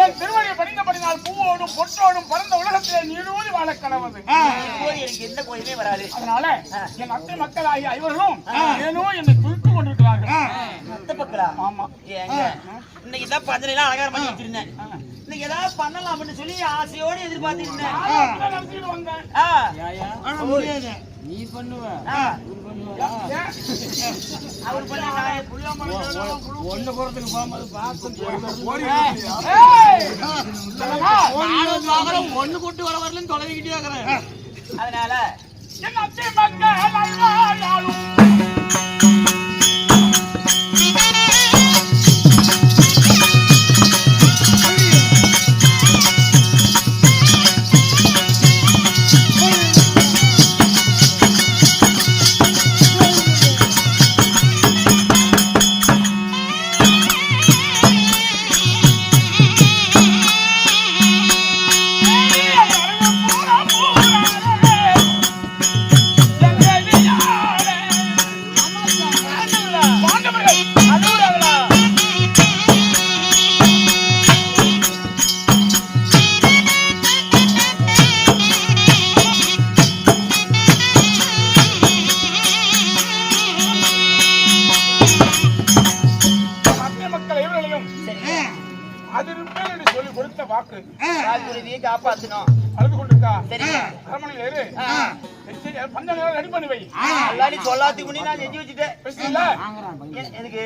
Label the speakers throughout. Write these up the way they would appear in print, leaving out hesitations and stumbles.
Speaker 1: என் திருவடியை பணிந்தபடினால் பூவோடும் பொட்டோடும் பறந்த உலகத்திலே நீடூழி வாழ கனவது.
Speaker 2: எனக்கு எந்த கோயிலுமே வராது.
Speaker 1: அதனால என் அத்தை மக்களாகிய ஐவர்களும் ஏனோ என்னை துதித்துக் கொண்டிருக்கிறார்கள்.
Speaker 2: அத்தை மக்களா?
Speaker 1: ஆமா.
Speaker 2: இன்னைக்கு தான் பந்தலாம் அலங்காரம் பண்ணி வச்சிருந்தேன். இன்னைக்கு ஏதாவது பண்ணலாம் அப்படின்னு சொல்லி ஆசையோடு எதிர்பார்த்திருந்தேன்.
Speaker 3: நீ பண்ணுவ
Speaker 2: அவர்
Speaker 3: ஒண்ணு போறதுக்கு போகும்போது ஒண்ணு கூட்டு வர வரலன்னு தொலைவிக்கிட்டே இருக்கிறேன்.
Speaker 2: அதனால
Speaker 1: என் அத்தை மக்கள்
Speaker 2: காப்பாத்தணும்.
Speaker 1: அழுது கொண்டிருக்கா?
Speaker 2: சரி,
Speaker 1: அரமனையில இரு. பந்த நேரம் ரெடி பண்ணி வை.
Speaker 2: எல்லாரி சொல்லாத்தி முன்னே நான் செஞ்சு வச்சுட்டேன். எனக்கு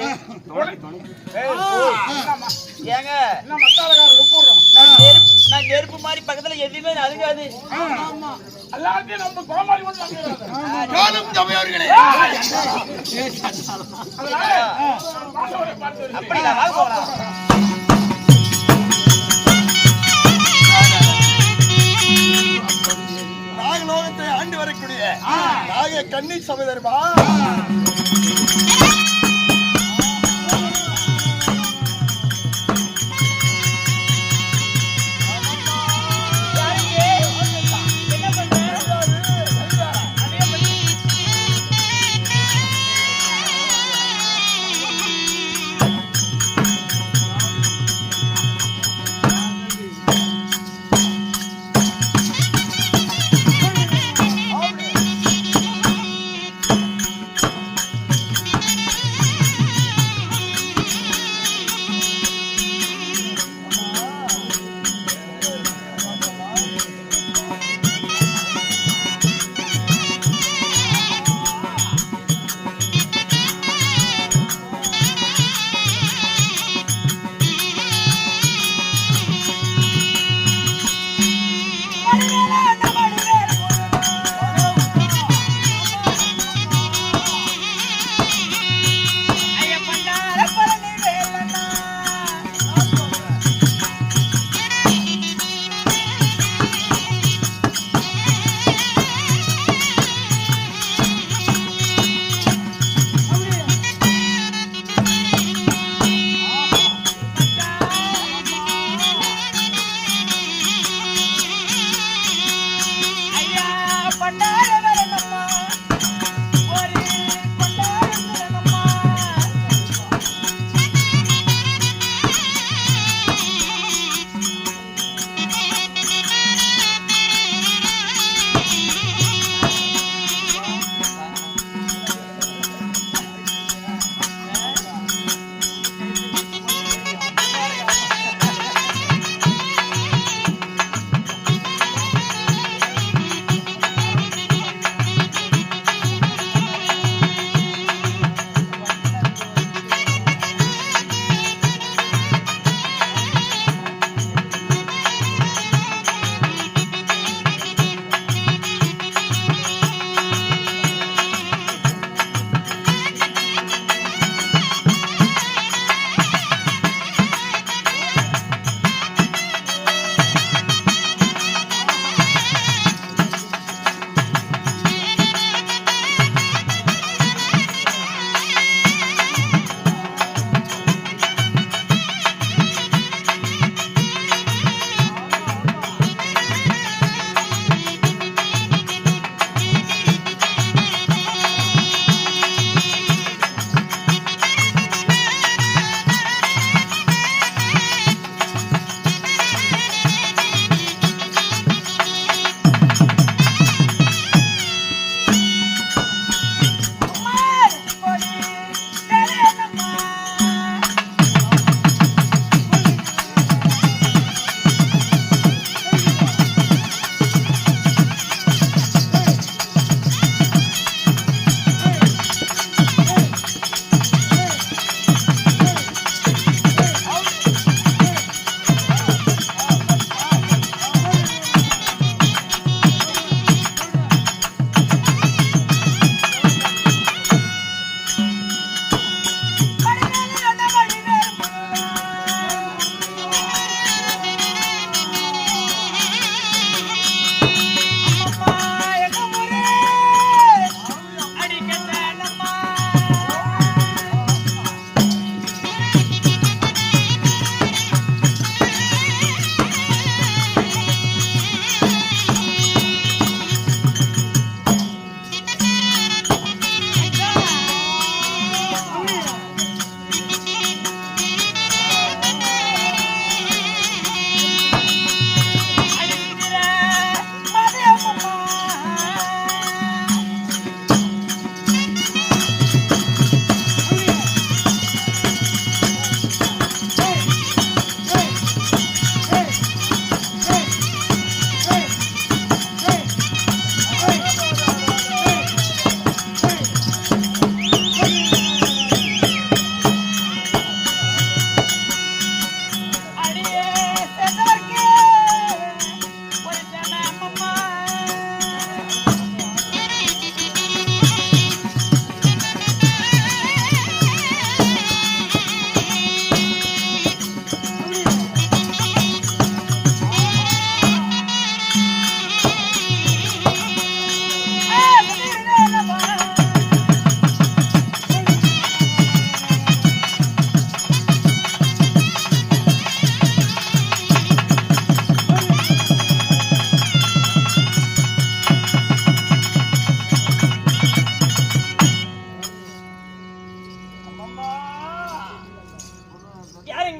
Speaker 2: ஏங்க
Speaker 1: என்ன மத்தாலகாரன் லுக்குறோம்.
Speaker 2: நான் நெருப்பு மாதிரி பக்கத்துல எதுவுமே அழுகாது.
Speaker 1: எல்லாத்தையும் நம்ம கோமாளி கொண்டு வந்துடுறாங்க.
Speaker 2: அப்படியா? போகலாம்.
Speaker 4: நாகலோகத்தை ஆண்டு வரக்கூடிய நாக கன்னி சகோதரமா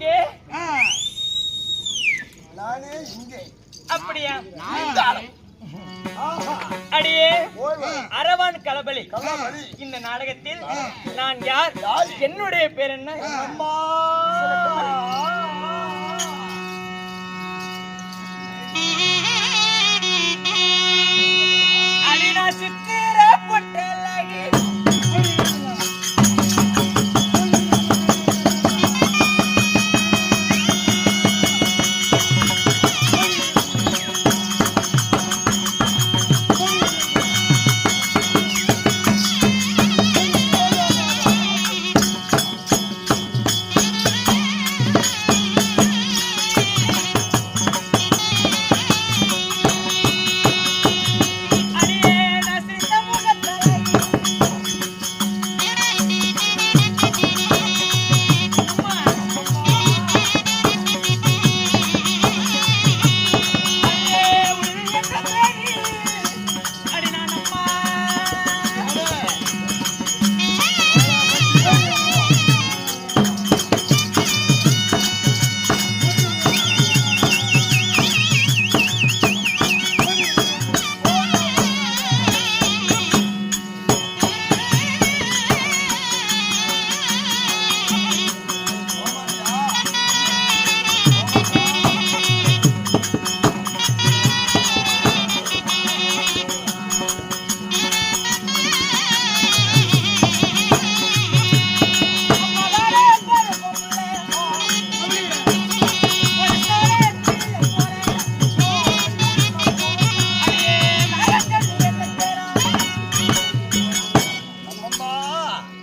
Speaker 5: எங்கே?
Speaker 4: நானே இங்கே.
Speaker 5: அப்படியா?
Speaker 4: ஆஹா.
Speaker 5: அடியே
Speaker 4: ஓய் வா.
Speaker 5: அரவான் களபலி.
Speaker 4: கள்ளவழி.
Speaker 5: இந்த நாடகத்தில் நான் யார்?
Speaker 4: யார்?
Speaker 5: என்னுடைய பேர் என்ன?
Speaker 4: அம்மா.
Speaker 5: அடினா சித்திர பொட்டலகி.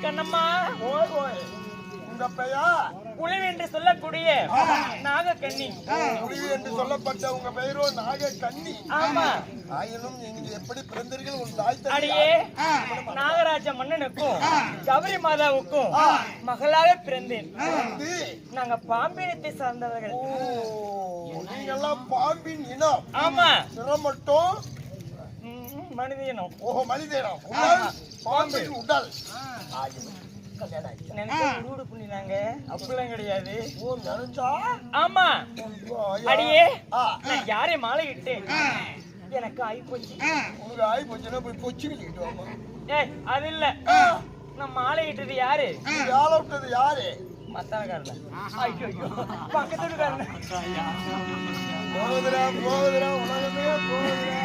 Speaker 5: கண்ணம்மா,
Speaker 4: உங்க பெயர்
Speaker 5: குழுவி என்று சொல்லக்கூடிய நாகக்கண்ணி.
Speaker 4: முடிவு என்று சொல்லப்பட்ட உங்க பெயரோ நாக கண்ணி.
Speaker 5: ஆமா.
Speaker 4: ஆயினும் நீங்க எப்படி பிறந்தீர்கள்? உன் தாய் தந்தை
Speaker 5: அடியே நாகராஜ மன்னனுக்கும் கௌரி மாதாவுக்கும் மகளாக பிறந்தேன்.
Speaker 4: வந்து,
Speaker 5: நாங்க பாம்பினத்தை சார்ந்தவர்கள்.
Speaker 4: ஓ, நீங்கெல்லாம் பாம்பின் இனம்.
Speaker 5: ஆமா.
Speaker 4: சிரம் மட்டும்
Speaker 5: மனித இனம்.
Speaker 4: ஓஹோ, மனிதனம். உடல் பாம்பின் உடல். ஆயினும் கல்யாணம் ஆயிடுச்சா?
Speaker 5: நினைச்சா உருடு புண்ணினாங்க, அப்படிலாம் கிடையாது.
Speaker 4: ஓ, நினைச்சா?
Speaker 5: ஆமா.
Speaker 4: ஐயா.
Speaker 5: அடியே
Speaker 4: ஆ,
Speaker 5: நான் யாரை மாலையிட்டு எனக்கு ஆகி போச்சு.
Speaker 4: உனக்கு ஆய் போச்சுன்னா போய் பொச்சுக்கிட்டு வாமா.
Speaker 5: ஏய் அது இல்ல, நான் மாலையிட்டது யாரு?
Speaker 4: வேலை விட்டது யாரு?
Speaker 5: மத்தானக்காரன். ஐயோ ஐயோ, பக்கத்து வீட்டுக்காரன்.
Speaker 4: போகுதுடா போகுதுடா, உலகமே போகுதுடா.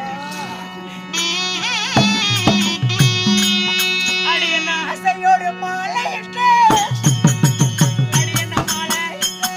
Speaker 5: அடி என்ன ஆசையோடு மாலையிட்டு அடி என்ன மாலையிட்டு.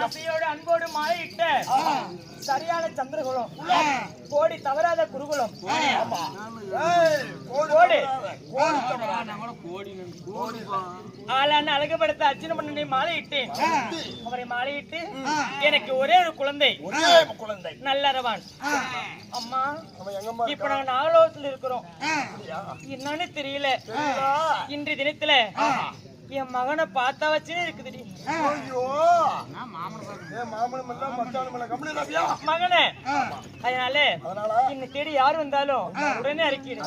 Speaker 5: ஆசையோடு அன்போடு மாலையிட்ட சரியான சந்திரகுலம் கோடி தவறாத குருகுலம் ஆளான அழகுபடுத்த அர்ச்சனை பண்ணி மாலையிட்டேன். அவரை மாலையிட்டு எனக்கு ஒரே ஒரு குழந்தை நல்லறவான். அம்மா இப்ப நாங்க நாகலோகத்துல இருக்கிறோம். என்னன்னு தெரியல. இன்றைய தினத்துல என் மகனை பார்த்தா வச்சே இருக்குது. மகனே அதனால இன்னை தேடி யாரு வந்தாலும் உடனே அறிக்கை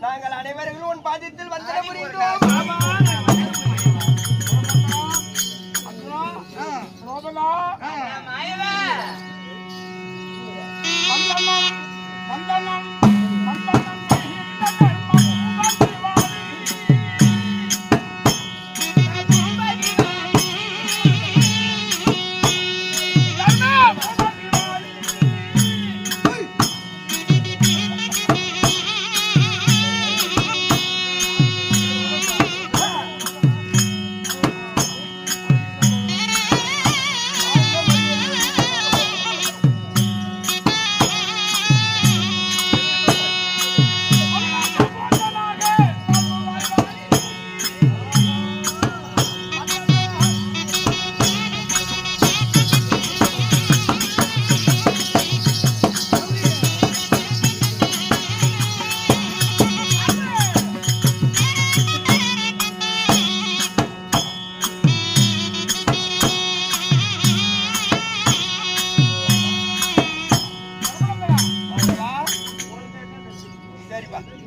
Speaker 5: நாங்கள் அனைவரும் உன் பாதத்தில் வந்தன புரிந்தோம்.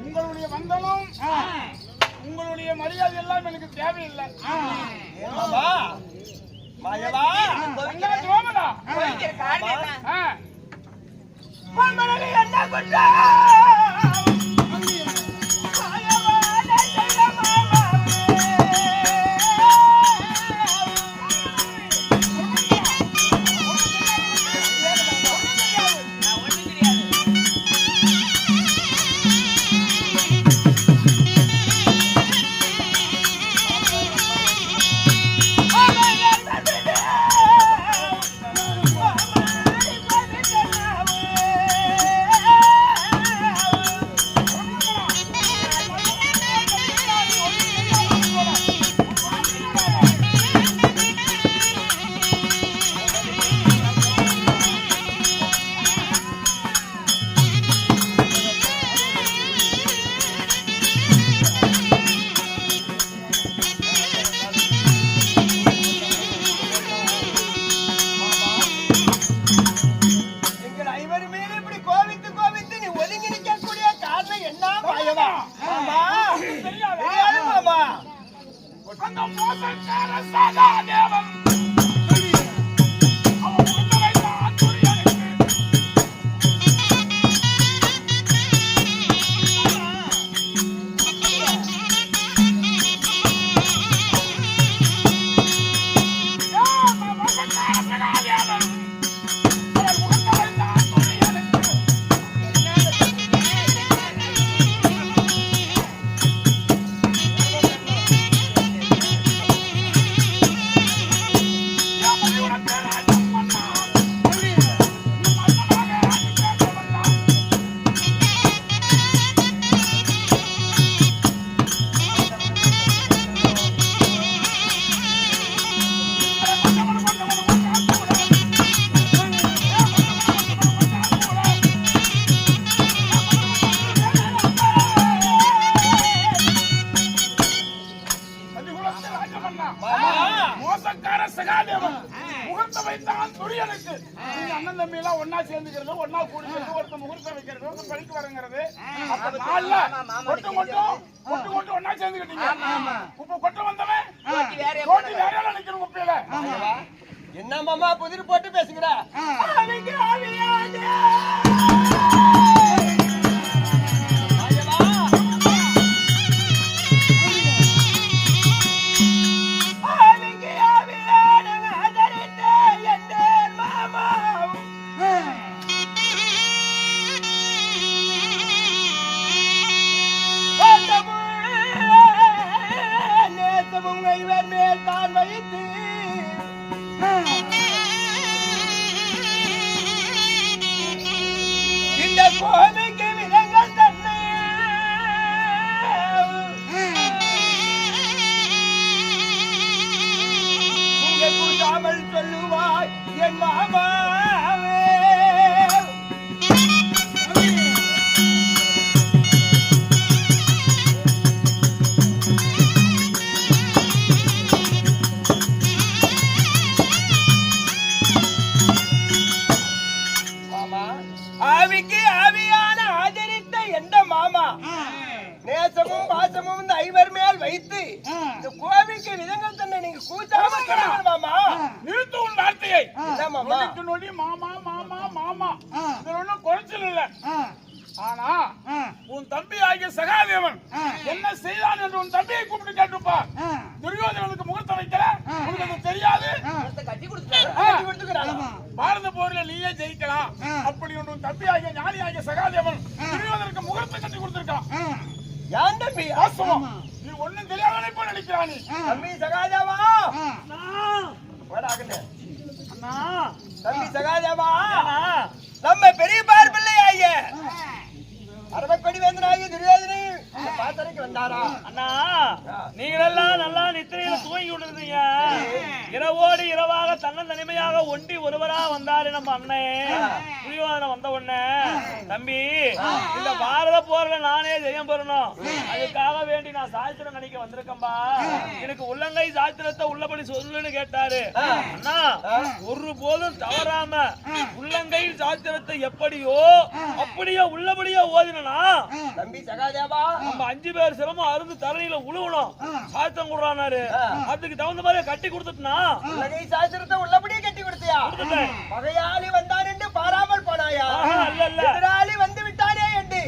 Speaker 1: உங்களுடைய வந்தனம் உங்களுடைய மரியாதை எல்லாம் எனக்கு தேவையில்லை. மோசக்கார சகாதேவன் அவன் முகத்தை வைத்தான் துரியனுக்கு. மோசக்கார சகாதேவன் அவன் முகத்தை வைத்தான் துரியனுக்கு. மோசக்கார சகாதேவன் முகூர்த்த வைத்தான் துரியனுக்கு. நீங்க அண்ணன் தம்பி எல்லாம் ஒன்னா சேர்ந்துக்கிறது, ஒன்னா கூடுகிறது, ஒருத்த முகூர்த்தம் வைக்கிறது, ஒருத்த படிக்க வரங்கிறது. அப்ப நாள்ல கொட்டு ஒன்னா சேர்ந்துக்கிட்டீங்க. இப்ப கொட்ட வந்தவன் கோட்டி வேற நினைக்கிற குப்பையில.
Speaker 4: என்ன மாமா புதிர் போட்டு பேசுகிற? சொல்லுவாய் என் மாமா. ஆவிக்கு ஆவியான ஆதரித்த எந்த மாமா நேசமும் பாசமும் இந்த ஐவர் மேல் வைத்து இந்த கோவிக்கு விதங்கள் தன்னை நீங்க கூச்சாம மாமா.
Speaker 1: நிறுத்து உன் வார்த்தையை.
Speaker 4: மாமா
Speaker 1: நொடி மாமா மாமா மாமா இது ஒண்ணும் குறைச்சல் இல்ல. ஆனா உன் தம்பி ஆகிய சகாதேவன் என்ன செய்தான் என்று உன் தம்பியை கூப்பிட்டு கேட்டுப்பா. துரியோதனனுக்கு முகூர்த்தம் வைக்கல, உனக்கு அது தெரியாது. பாரத போர்ல நீயே ஜெயிக்கலாம் அப்படி உன் தம்பி ஆகிய ஞானி ஆகிய சகாதேவன் துரியோதனுக்கு முகூர்த்தம் கட்டி கொடுத்திருக்கான்.
Speaker 4: யான் தம்பி
Speaker 1: ஆசமம் நீ ஒண்ணும் தெரியாதவனை போல நினைக்கிறான். நீ
Speaker 4: தம்பி சகாதேவா தம்பி சகாதேவா நம்ம பெரிய பார்ப்பிள்ளை ஆகிய அரவக்கொடி வேந்தனாகிய துரியோதனை பாத்தரைக்கு வந்தாரா?
Speaker 5: அண்ணா நீங்களெல்லாம் நல்லா நித்திரையில தூங்கி கொண்டிருந்தீங்க. இரவோடு இரவாக தன்னந்தனிமையாக ஒண்டி ஒருவரா வந்தாரு நம்ம அண்ணன் துரியோதனன். வந்த உடனே தம்பி இந்த பாரத போர்ல நானே ஜெயம் பெறணும், அதுக்காக வேண்டி நான் சாஸ்திரம் நினைக்க வந்திருக்கேன்பா. எனக்கு உள்ளங்கை சாஸ்திரத்தை உள்ளபடி சொல்லுன்னு கேட்டாரு. அண்ணா ஒரு போதும் தவறாம உள்ளங்கை சாஸ்திரத்தை எப்படியோ அப்படியே உள்ளபடியே ஓதினா
Speaker 4: தம்பி சகாதேவா
Speaker 5: நம்ம 5 பேர் சிரமம் அருந்து தரணியில உழுவணும் சாஸ்திரம் கொடுறானாரு. அதுக்கு தகுந்த மாதிரி கட்டி கொடுத்துட்டா
Speaker 4: உள்ளங்கை சாஸ்திரத்தை உள்ளபடியே கட்டி கொடுத்தியா? பகையாளி வந்தான் என்று பாராமல் போனாயா? எதிராளி வந்து விட்டானே என்று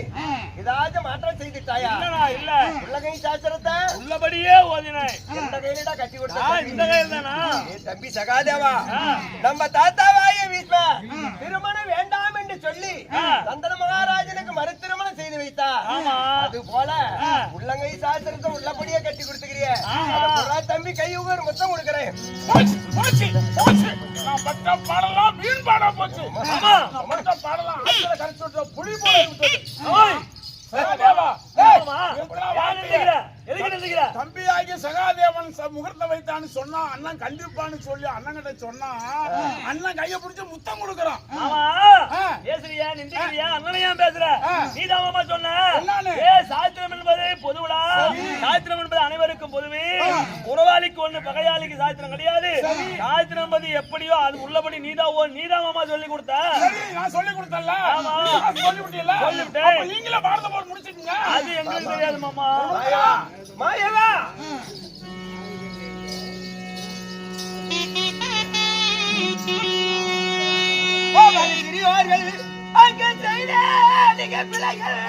Speaker 4: ஏதாச்சும் மாற்றம் செய்துட்டாயா?
Speaker 5: இல்ல
Speaker 4: உள்ளங்கை சாஸ்திரத்தை
Speaker 5: உள்ளபடியே ஓதினேன்.
Speaker 4: எந்த கையிலடா கட்டி கொடுத்தா?
Speaker 5: இந்த கையில் தானா?
Speaker 4: தம்பி சகாதேவா நம்ம தாத்தாவாய வீட்ல திருமணம் வேண்டாம் என்று சொல்லி சந்தன மகாராஜனுக்கு மறு திருமணம் செய்து வைத்தா. அது போல உள்ளங்கை சாஸ்திரத்தை உள்ளபடியே கட்டி கொடுத்துக்கிறிய தம்பி கை ஒரு முத்தம் கொடுக்கிறேன்.
Speaker 1: நான் பட்ட பாடலாம் வீண் பாட போச்சு. பட்ட பாடலாம் கரைச்சு விட்டு புளி போய் தம்பி ஆகிய சகாதேவன் முகூர்த்தம் வைத்தான்னு சொன்னா அண்ணன் கண்டிப்பான்னு சொல்லி அண்ணன் கிட்ட சொன்னா அண்ணன் கைய பிடிச்சு முத்தம் கொடுக்கறான்.
Speaker 5: பேசுறியா நின்றுக்கிறியா அண்ணனையா பேசுற? நீதாமா சொன்ன சாஸ்திரம் என்பது பொதுவுடா. சாஸ்திரம் என்பது அனைவருக்கும் பொதுவே. உறவாளிக்கு ஒண்ணு பகையாளிக்கு சாஸ்திரம் கிடையாது. சாஸ்திரம் என்பது எப்படியோ அது உள்ளபடி நீதாமா சொல்லி கொடுத்த.
Speaker 1: நான் சொல்லி கொடுத்தல
Speaker 5: சொல்லிவிட்டேன்.
Speaker 1: நீங்களே பாரத போர் முடிச்சிட்டீங்க.
Speaker 5: அது எங்களுக்கு தெரியாது மாமா.
Speaker 4: மாயவா பெரியோர்கள் அங்கு செய்த அதிக பிழைகள்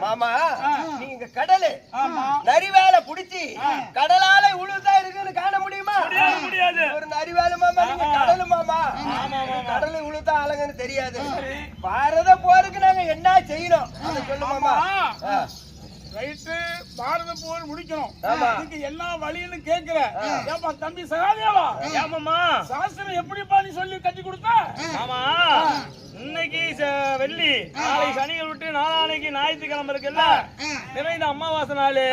Speaker 4: மாமா நீங்க கடலு நரிவேலை புடிச்சு கடலால உழுதா இருக்குன்னு காண முடியுமா? முடியாது. ஒரு நரிவேலை மாமா நீங்க கடலு மாமா. கடலு உழுதா அழகுன்னு தெரியாது. பாரத போருக்கு நாங்க என்ன செய்யணும் அதை சொல்லு மாமா.
Speaker 1: ரைட்டு, பாரத போர் முடிக்கணும். இதுக்கு என்ன வழின்னு கேக்குற? ஏப்பா தம்பி சகாதேவா,
Speaker 5: ஏமாமா
Speaker 1: சாஸ்திரம் எப்படிப்பா நீ சொல்லி கட்டி கொடுத்த?
Speaker 5: ஆமா, இன்னைக்கு வெள்ளி, நாளை சனிகள் விட்டு நாளானைக்கு ஞாயிற்றுக்கிழமை இருக்குல்ல, நிறைந்த அமாவாசை நாள்,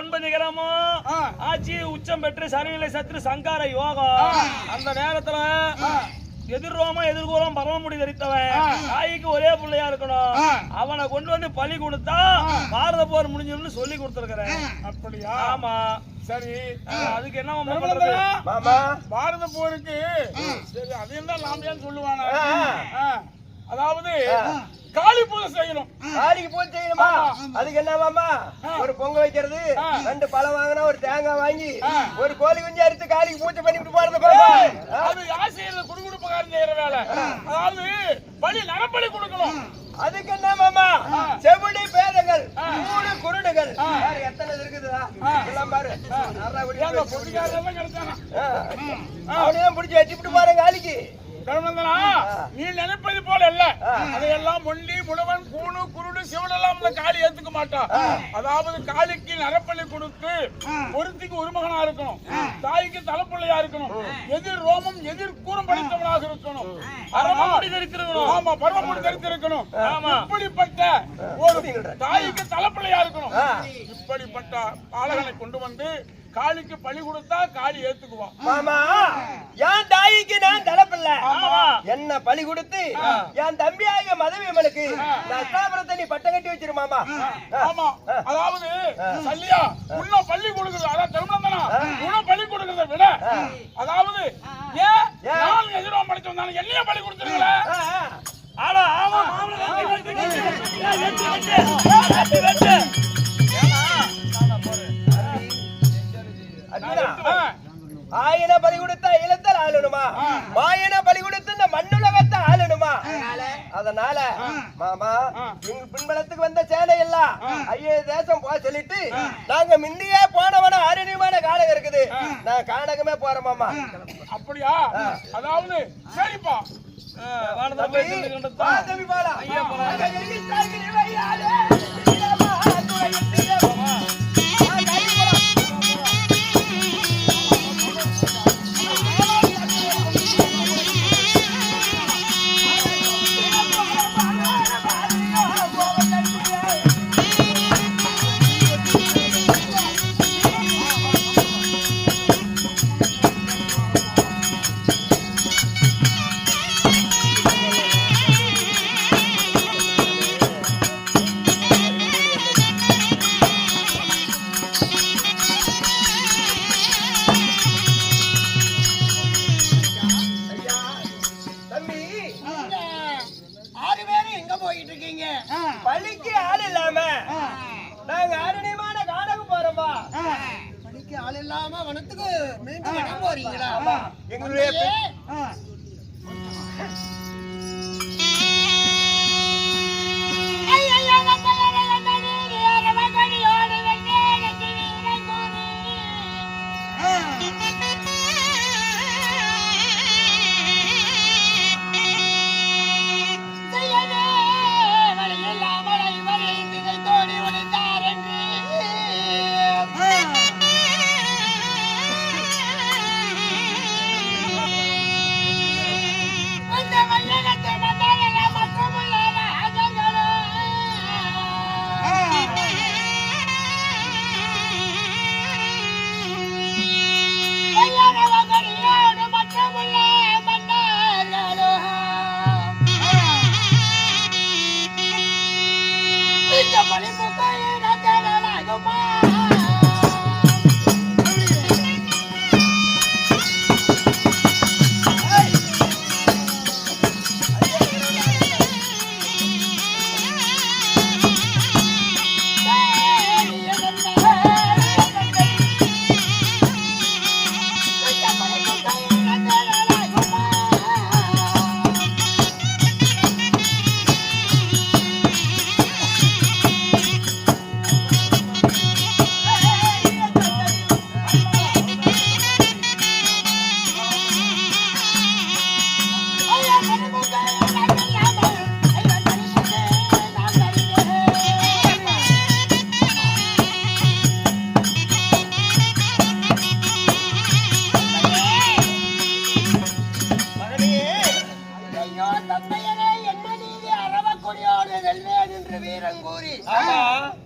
Speaker 5: 9 கிராமம் ஆட்சி உச்சம் பெற்று சரிநிலை சற்று சங்கார யோகம். அந்த நேரத்துல எதிர்ரோமம் எதிர்கூறம் பரமமுடி தரித்தவன் தாய்க்கு ஒரே பிள்ளையா இருக்கணும். அவனை கொண்டு வந்து பலி கொடுத்தா பாரத போர் முடிஞ்சிரும்னு சொல்லி கொடுத்துருக்கிறேன்.
Speaker 1: அப்படியா?
Speaker 5: ஆமா.
Speaker 1: சரி,
Speaker 5: அதுக்கு என்ன பண்றது
Speaker 4: மாமா?
Speaker 1: பாரத போருக்கு சரி அதையும் தான் நாம ஏன் சொல்லுவாங்க. அதாவது காளி பூஜை செய்யணும்.
Speaker 4: காளிக்கு பூஜை செய்யணுமா? அதுக்கு என்ன மாமா? ஒரு பொங்க வைக்கிறது, 2 பழம் வாங்கினா ஒரு தேங்காய் வாங்கி ஒரு கோழி குஞ்சு அறுத்து காளிக்கு பூஜை பண்ணிட்டு போறது மாமா.
Speaker 1: அது யார் செய்யறது? குடுகுடுப்புக்காரன் செய்யற வேலை. அதாவது பலி நரபலி கொடுக்கணும்.
Speaker 4: அதுக்கு என்ன மாமா? செவிடி பேதங்கள், மூணு குருடுகள், எத்தனை இருக்குதா எல்லாம் பாரு.
Speaker 1: பொட்டிக்காரெல்லாம் கிடைச்சாங்க.
Speaker 4: அவனையும் பிடிச்சி வச்சுட்டு பாருங்க காளிக்கு.
Speaker 1: நீ நினைப்பது போல இல்ல. அதையெல்லாம் மொண்டி முடவன் கூணு குருடு சிவனெல்லாம் காளி ஏத்துக்க மாட்டான். அதாவது காளிக்கு நரப்பள்ளி கொடுத்து ஒருத்திக்கு ஒரு மகனா இருக்கணும், தாய்க்கு தலைப்பிள்ளையா இருக்கணும், எதிர் ரோமம் எதிர் கூறம் படித்தவனாக இருக்கணும், பரமமுடி தரித்திருக்கணும். ஆமா, பரமமுடி தரித்திருக்கணும். இப்படிப்பட்ட ஒரு தாய்க்கு தலைப்பிள்ளையா இருக்கணும். இப்படிப்பட்ட பாலகனை கொண்டு வந்து காளிக்கு பலி கொடுத்தா காளி ஏத்துக்குவான்.
Speaker 4: மாமா, என் தாய்க்கு நான் தலைப்பில்ல, என்ன பலி கொடுத்து என் தம்பியாக மதவியம்மனுக்கு அஷ்டாபுரத்தை நீ பட்டம் கட்டி வச்சிரு மாமா.
Speaker 1: ஆமா, அதாவது சல்லியா உன்ன பள்ளி கொடுக்குறது, அதான் திருமணம் உன்ன பள்ளி கொடுக்கறத விட, அதாவது ஏன் நான் எதிரோம் படிச்சு வந்தாலும் என்னைய பள்ளி கொடுத்துருங்கள. ஆனா ஆமா,
Speaker 4: ஆயன பலி கொடுத்தா இளத்தல் ஆளணுமா? மாயன பலி கொடுத்து இந்த மண்ணுலகத்தை ஆளணுமா? அதனால மாமா, எங்க பின்பலத்துக்கு வந்த சேனை எல்லாம் ஐயே தேசம் போக சொல்லிட்டு நாங்க முன்னையே போனவன ஆரணியமான காலம் இருக்குது, நான் காணகமே போறேன் மாமா.
Speaker 1: அப்படியா? அதாவது சரிப்பா,
Speaker 4: தம்பி போலாம். ஆள் இல்லாம வனத்துக்கு மீண்டும் வனம் போறீங்களா?
Speaker 3: எங்களுடைய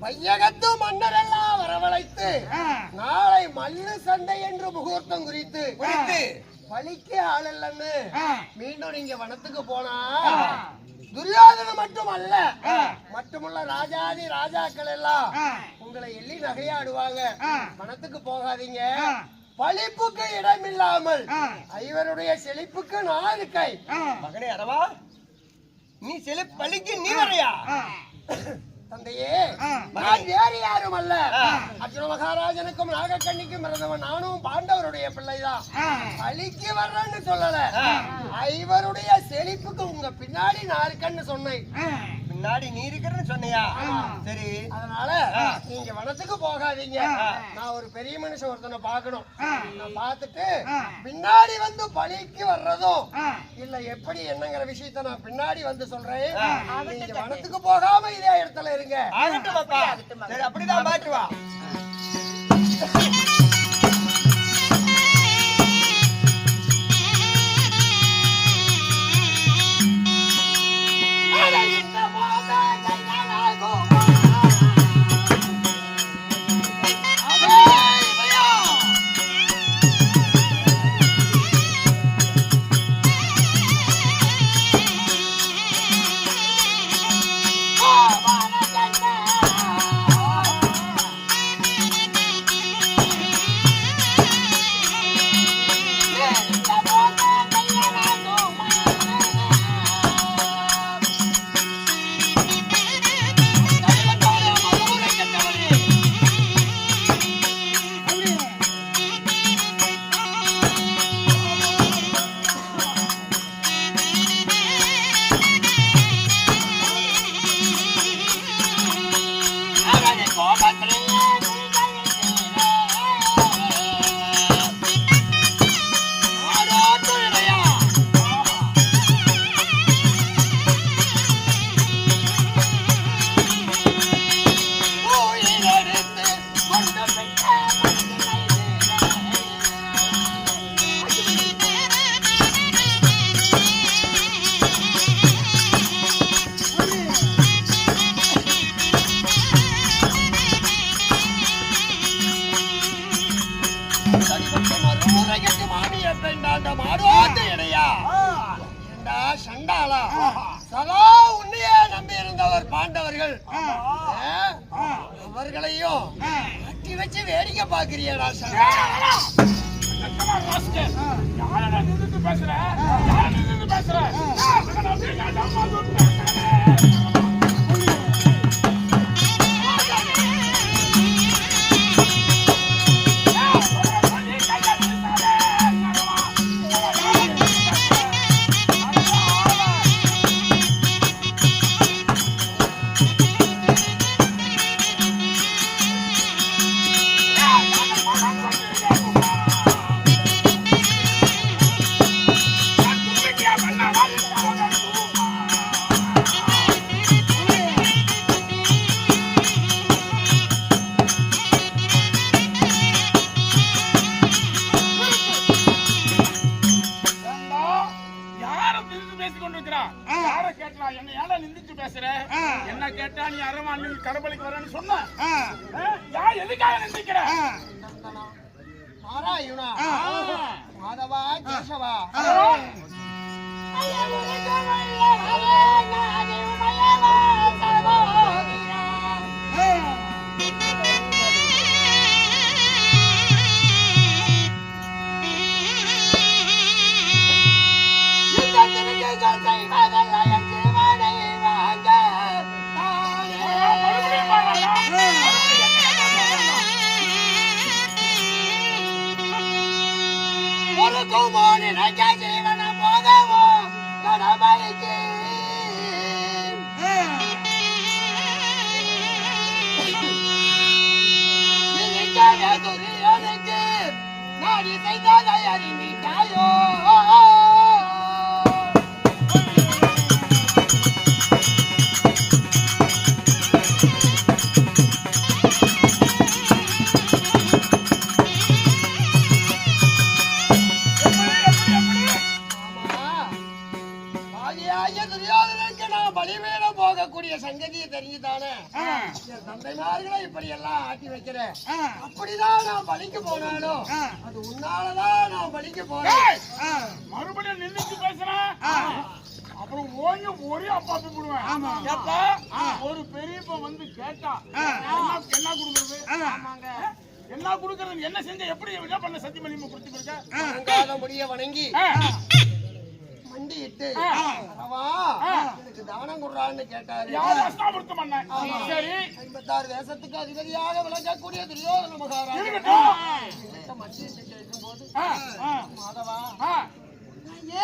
Speaker 4: பையகத்து மன்னரெல்லாம் வரவழைத்து நாளை மல்லு சண்டை என்று முகூர்த்தம் குறித்து பலிக்கு ஆள் இல்லன்னு மீண்டும் நீங்க வனத்துக்கு போனா துரியோதன மட்டுமல்ல மட்டுமுள்ள ராஜாதி ராஜாக்கள் எல்லாம் உங்களை எள்ளி நகையாடுவாங்க. வனத்துக்கு போகாதீங்க. பழிப்புக்கு இடமில்லாமல் ஐவருடைய செழிப்புக்கு 4 கை.
Speaker 3: மகனே அரவா, நீ பள்ளிக்கு நீ வரையா?
Speaker 4: தந்தையே, நான் வேறு யாரும் அல்ல. அர்ஜுன மகாராஜனுக்கும் நாகக்கண்ணிக்கும் பிறந்தவன் நானும் பாண்டவருடைய பிள்ளைதான். பலிக்கு வர்றேன்னு சொல்லல, ஐவருடைய செழிப்புக்கு உங்க பின்னாடி 4 கண்ணு சொன்னேன்.
Speaker 3: பின்னாடி நீ இருக்கிறன்னு சொன்னியா? சரி,
Speaker 4: அதனால நீங்க வனத்துக்கு போகாதீங்க. நான் ஒரு பெரிய மனுஷன் ஒருத்தனை பார்க்கணும். நான் பார்த்துட்டு பின்னாடி வந்து பலிக்கு வர்றதும் இல்ல எப்படி என்னங்கிற விஷயத்த நான் பின்னாடி வந்து சொல்றேன். நீங்க வனத்துக்கு போகாம இதே இடத்துல இருங்க.
Speaker 3: ஆகட்டும் அப்பா. சரி, அப்படிதான் பாட்டு வா. பாண்டவர்கள் அவர்களையும் கட்டி வச்சு வேடிக்கை பாக்குறியடா.
Speaker 1: நேரம் அன்னைக்கு கடப்பலிக்கு வரேன்னு சொன்னேன். யார் எதுக்காக நினைக்கிற?
Speaker 3: நாராயணா மாதவா கேசவா ஒரு குமாரி நகை ஜீவன போகவோ கடமைக்கு துரியனுக்கு நாடி செய்தால் அறிவிட்டாயோ போகக்கூடிய சங்கதியை தெரிஞ்சுதானே என் தந்தைமார்களை இப்படி எல்லாம் ஆட்டி வைக்கிறேன். அப்படிதான் நான் பலிக்கு போனாலும் அது உன்னாலதான் நான் பலிக்கு போறேன்.
Speaker 1: மறுபடியும் நின்னுட்டு பேசுறேன். அப்புறம் ஓங்கி ஒரே அப்பா போடுவேன். கேட்டா ஒரு பெரியப்ப வந்து கேட்டா என்ன கொடுக்கறது? என்ன கொடுக்கறது? என்ன செஞ்ச? எப்படி என்ன பண்ண? சத்தியம் பண்ணி கொடுத்துருக்க
Speaker 3: முடிய வணங்கி மண்டிட்டு எனக்கு தானம் கொடுறான்னு கேட்டாரு.
Speaker 1: சரி,
Speaker 3: 56 தேசத்துக்கு அதிபதியாக விளங்கக்கூடிய துரியோதன மகாராஜா கேட்கும் போது மாதவா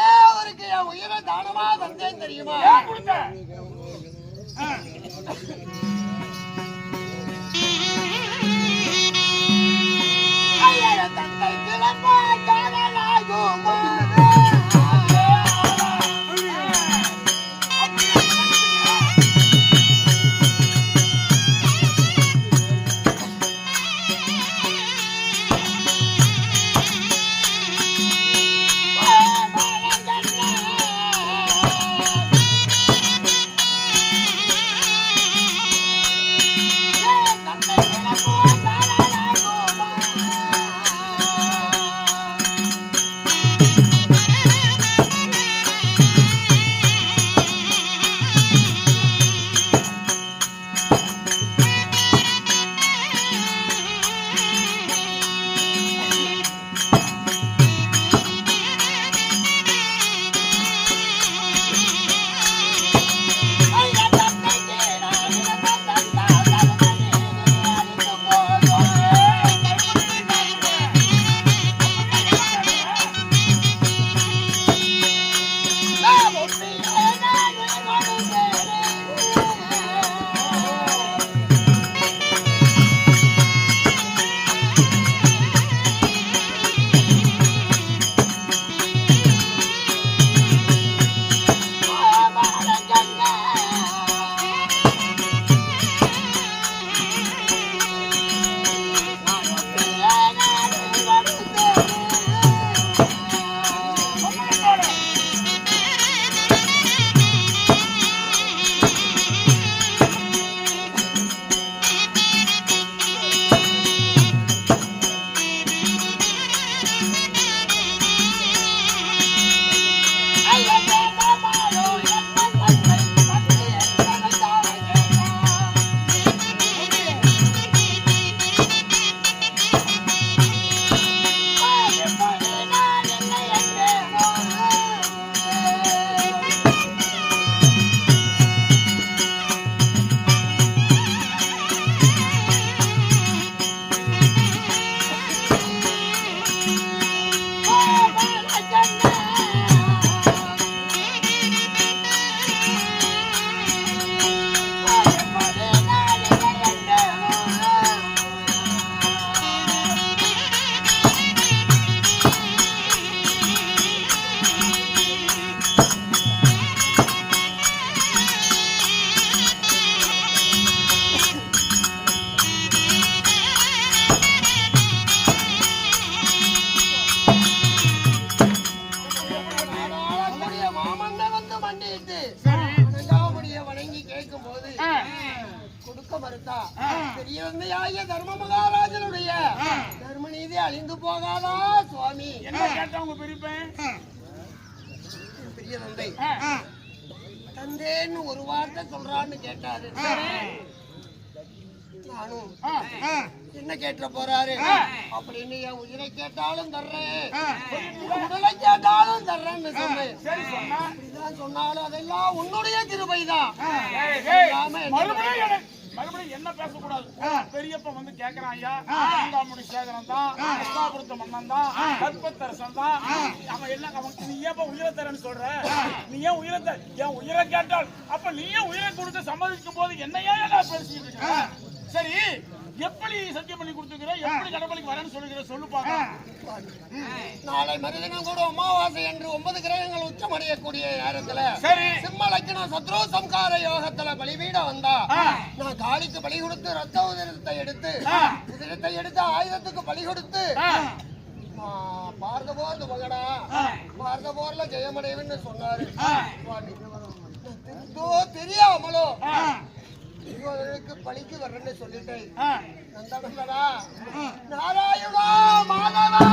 Speaker 3: ஏன் அவருக்கு என் உயிரை தானமா தந்தேன் தெரியுமா? தந்தை கிளம்பா காதலாகுமா கீர்த்தி அழிந்து போகாதா சுவாமி?
Speaker 1: என்ன கேட்டா உங்க பெரியப்பன்?
Speaker 3: பெரிய தந்தை தந்தேன்னு ஒரு வார்த்தை சொல்றான்னு கேட்டாரு. நானும் என்ன கேட்ட போறாரு அப்படின்னு என் உயிரை கேட்டாலும் தர்றேன், உடலை கேட்டாலும் தர்றேன்னு சொன்னேன்.
Speaker 1: சரி சொன்னா
Speaker 3: அப்படிதான் சொன்னாலும் அதெல்லாம் உன்னுடைய கிருபைதான்.
Speaker 1: மறுபடியும் என்ன பேசக்கூடாது. பெரியப்ப வந்து கேக்குறான், ஐயா மூங்காமுடி சேகரன் தான், கிருஷ்ணாபுரத்து மன்னன் தான், கற்பத்தரசன் தான், அவன் என்ன அவன் நீ ஏன் உயிரை தரேன்னு சொல்ற? நீ ஏன் உயிரை தர? என் உயிரை கேட்டால் அப்ப நீ ஏன் உயிரை கொடுத்து சம்மதிக்கும் போது என்னையா நான் பேசிட்டு இருக்கேன்? சரி, எப்படி சத்தியம் பண்ணி கொடுத்துக்கிற? எப்படி கடவுளுக்கு வரேன்னு சொல்லுகிற? சொல்லு பாக்க.
Speaker 3: நாளை மறுதினம் கூட அமாவாசை என்று 9 கிரகங்கள் உச்சமடையக்கூடிய நேரத்துல
Speaker 1: சரி
Speaker 3: சிம்ம லக்னம் சத்ரு சம்கார யோகத்துல பலிபீட வந்தா நான் காளிக்கு பலி கொடுத்து ரத்த உதிரத்தை எடுத்து ஆயுதத்துக்கு பலி கொடுத்து பார்த்த மகடா பார்த்த போர்ல ஜெயமடைவன்னு சொன்னாரு. தெரியாமலோ இவர்களுக்கு பழிக்கு வர்றேன்னு சொல்லிட்டேன். நாராயணா மாதவா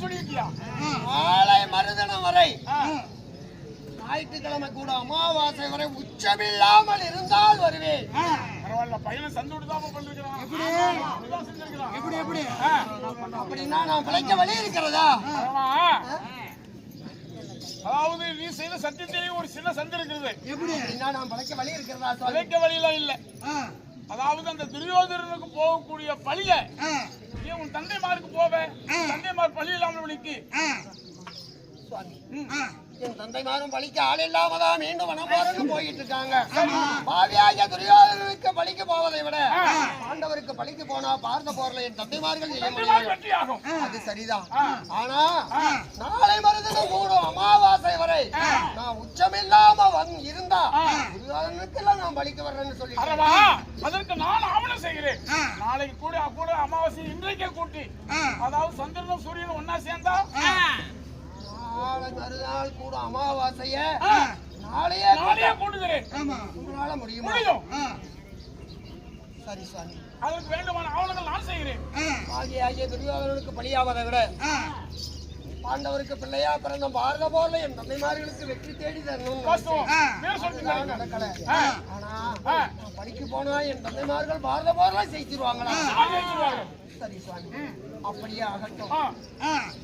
Speaker 1: சொல்லிட்டியா?
Speaker 3: நாளை மறுதினம் வரை ஞாயிற்றுக்கிழமை கூட அமாவாசை வரை உச்சமில்லாமல் இருந்தால் வருவேன்.
Speaker 1: பரவாயில்ல, பையனை சந்து விடுதாம பண்ணிருக்கிறான். அப்படிதான் செஞ்சிருக்கிறான்.
Speaker 3: அப்படின்னா நான் பிழைக்க வழி இருக்கிறதா?
Speaker 1: அதாவது நீ செய்த சத்தியத்திலேயே ஒரு சின்ன சந்து இருக்கிறது.
Speaker 3: அப்படின்னா நான் பிழைக்க வழி இருக்கிறதா?
Speaker 1: பிழைக்க வழியெல்லாம் இல்ல. அதாவது அந்த துரியோதனனுக்கு போகக்கூடிய பழிய நீ உன் தந்தைமாருக்கு போவே, தந்தைமார் பழி இல்லாமல் விழிக்கு.
Speaker 3: என் தந்தைமாரும் பலிக்க ஆள் இல்லாம தான் மீண்டும் வனப்போறன்னு போயிட்டு இருக்காங்க. பாவியாகிய துரியோதனனுக்கு பலிக்க போவதை விட ஆண்டவருக்கு பலிக்க போனா பார்த்த போர்ல என் தந்தைமார்கள் செய்ய முடியும். அது சரிதான். ஆனா நாளை மறுதினம் கூடும் அமாவாசை வரை நான் உச்சமில்லாம இருந்தா துரியோதனனுக்கு எல்லாம் நான் பலிக்க வர்றேன்னு சொல்லி
Speaker 1: அதற்கு நான் ஆவணம் செய்கிறேன். நாளைக்கு கூட அமாவாசை இன்றைக்கே கூட்டி, அதாவது சந்திரனும் சூரியனும் ஒன்னா சேர்ந்தா
Speaker 3: நாளை மறுநாள் கூட அமாவாசைய நாளையே
Speaker 1: கூட்டுகிறேன்.
Speaker 3: உங்களால முடியுமா? சரி சுவாமி,
Speaker 1: அதற்கு வேண்டுமான ஆவணங்கள் நான் செய்கிறேன்.
Speaker 3: ஆகிய துரியோதனனுக்கு பலியாவதை விட பாண்டவருக்கு பிள்ளையா பிறந்த பாரத போர்ல என் தந்தைமார்களுக்கு வெற்றி தேடி தரணும். நடக்கல. ஆனா படிக்க போனா என் தந்தைமார்கள் பாரத போர்ல ஜெயிச்சிருவாங்களா? சரி சுவாமி, அப்படியே ஆகட்டும்.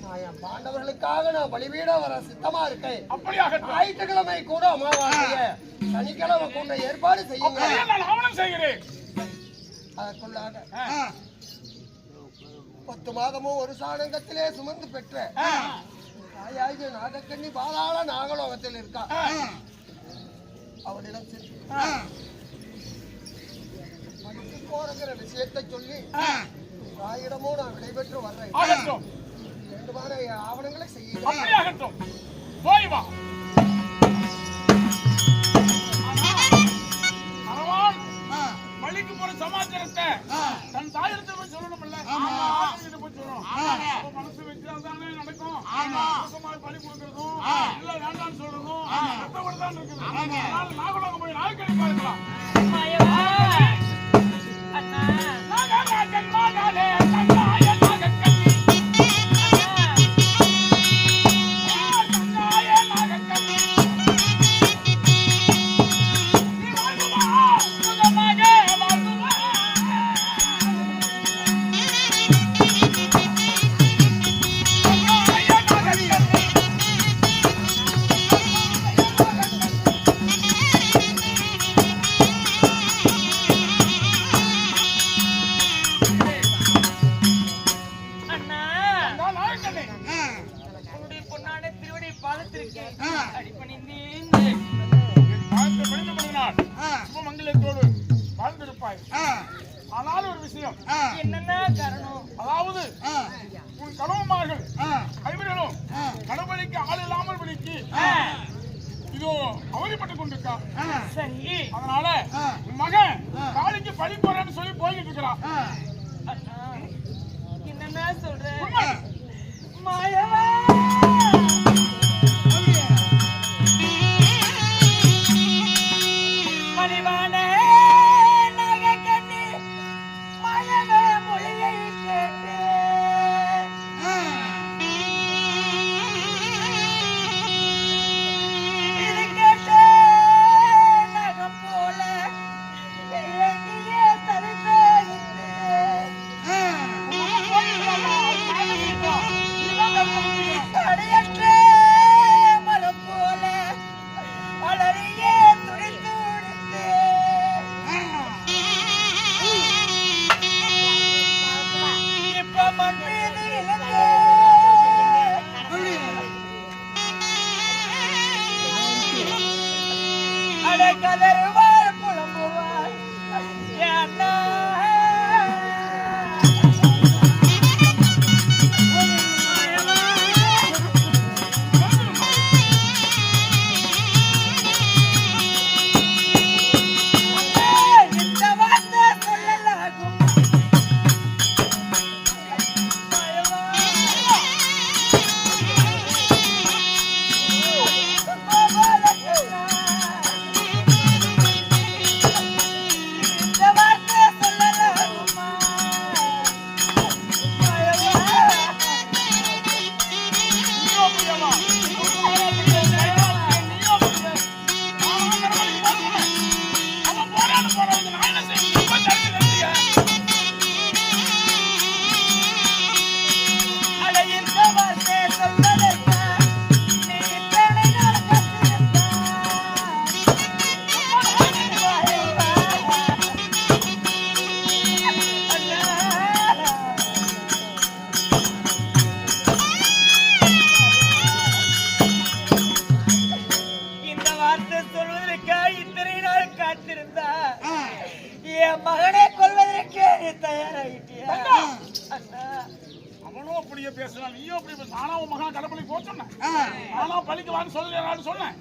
Speaker 3: நான் என் பாண்டவர்களுக்காக நான் பலிபீட வர சித்தமா இருக்கேன். ஞாயிற்றுக்கிழமை கூட அமாவாசைய சனிக்கிழமை கூட ஏற்பாடு செய்யுங்க. அதற்குள்ளாக 10 மாதமும் ஒரு சாணங்கத்திலே சுமந்து பெற்ற தாயாகிய நாகக்கண்ணி பாதாள நாகலோகத்தில் இருக்கா. அவளிடம் சென்று படித்து போறங்கிற விஷயத்தை சொல்லி தாயிடமும் நான் விடைபெற்று வர்றேன். வேண்டுமான ஆவணங்களை செய்ய
Speaker 1: போய் வா. பள்ளிக்கு போற சமாச்சாரத்தை தன் தாயிடத்தில் போய் சொல்லணும்ல. போய் சொல்லணும். மனசு வச்சாதானே நடக்கும். பள்ளி கொடுக்கறதும் இல்ல வேண்டாம்னு சொல்றதும் தான் இருக்குது. நாகலோகம் போய் நாய்க்கடி பார்க்கலாம். ஆனால் ஒரு விஷயம்
Speaker 5: என்னன்னா காரணம்,
Speaker 1: அதாவது உன் கணவன்மார்கள் ஐவர்களும் கடவுளுக்கு ஆள் இல்லாமல் விழிக்கு இதோ அவதிப்பட்டுக் கொண்டிருக்கா.
Speaker 5: சரி,
Speaker 1: அதனால மகன் காளிக்கு பழி போறேன்னு சொல்லி போய்கிட்டு இருக்கிறான்.
Speaker 5: என்னன்னா சொல்றேன் மாயவா. என் மகனை கொல்வதற்கு தயாராகிட்டியா?
Speaker 1: அவனும் அப்படியே பேசுறான், நீயும் அப்படி பேச. நானா உன் மகன் கடப்பள்ளிக்கு போக சொன்னேன், நானா பள்ளிக்கு வான்னு சொல்லலான்னு சொன்னேன்.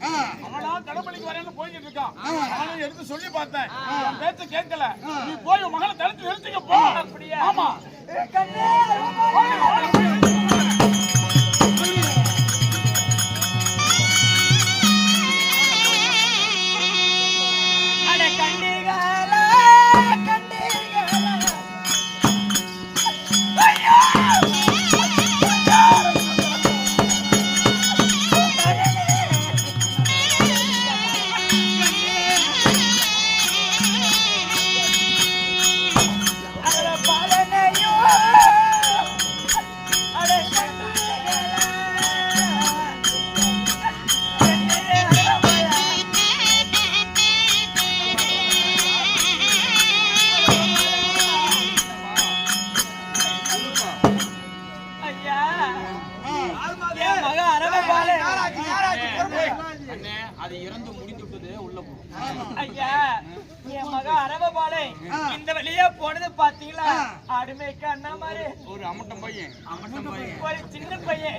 Speaker 1: அவனா கடப்பள்ளிக்கு வரேன்னு போய்கிட்டு இருக்கான். நானும் எடுத்து சொல்லி பார்த்தேன், என் பேச்ச கேட்கல. நீ போய் உன் மகனை தடுத்து நிறுத்திக்க போ.
Speaker 5: அப்படியா?
Speaker 1: ஆமா.
Speaker 2: அது இறந்து முடிந்துட்டது, உள்ள போ.
Speaker 5: ஐயா, என் மக அரவபாலை இந்த வழியா போனது பாத்தீங்களா? அடிமைக்கு அண்ணா மாதிரி
Speaker 1: ஒரு அமட்டம் பையன்,
Speaker 5: ஒரு சின்ன பையன்